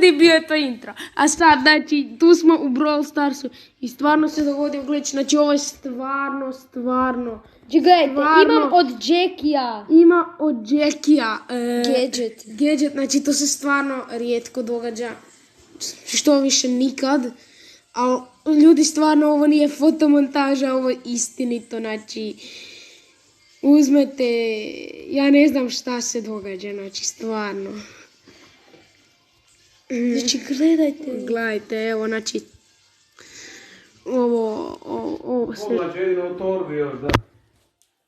I bio je to intro. A sad, znači, tu smo u Brawl Starsu i stvarno se dogodio glitch. Znači, ovo je stvarno. Gledajte, imam od Jackija. Ima od Jackija. Gadget. Znači, to se stvarno rijetko događa. Što više nikad. Ali ljudi, stvarno, ovo nije fotomontaža, ovo je istinito. Znači, uzmete, ja ne znam šta se događa, znači, stvarno. Znači, gledajte. Gledajte, evo, znači, ovo se...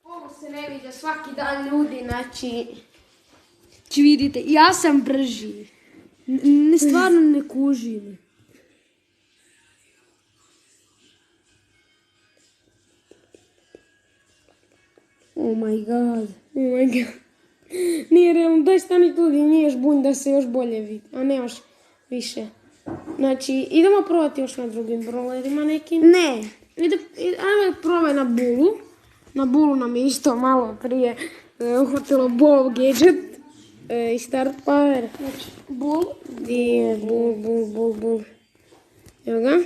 Ovo se ne viđa svaki dan ljudi, znači... Vidite, ja sam brži. Stvarno ne kužim. Oh my god. Nije realno, daj stani tu gdje nije još bunj da se još bolje vidi, a ne još više. Znači, idemo probati još na drugim brawlerima nekim. Ne. Ajmo probaj na Bulu. Na Bulu nam je isto malo prije uhvatilo Ball Gadget i Start Power. Znači, Bull. Gdje je Bull. Evo ga.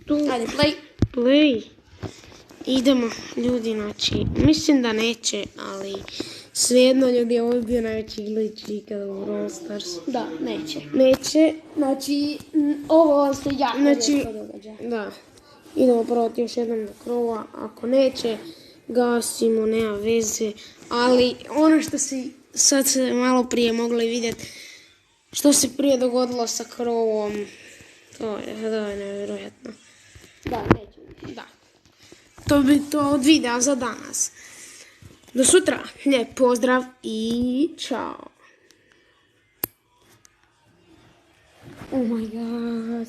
Tu. Ajde, play. Play. Idemo, ljudi, znači, mislim da neće, ali svejedno ljudi, ovo je bio najveći glitch ikada u Brawl Stars. Da, neće. Neće. Znači, ovo se jako rijetko događa. Da. Idemo probati još jednom do krova, ako neće, gasimo, nema veze, ali ono što sad se malo prije mogli vidjeti, što se prije dogodilo sa krovom, to je nevjerojatno. Da, neće. Da. To bi to od videa za danas. Do sutra. Lijep pozdrav i čao. Oh my god.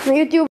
Na YouTube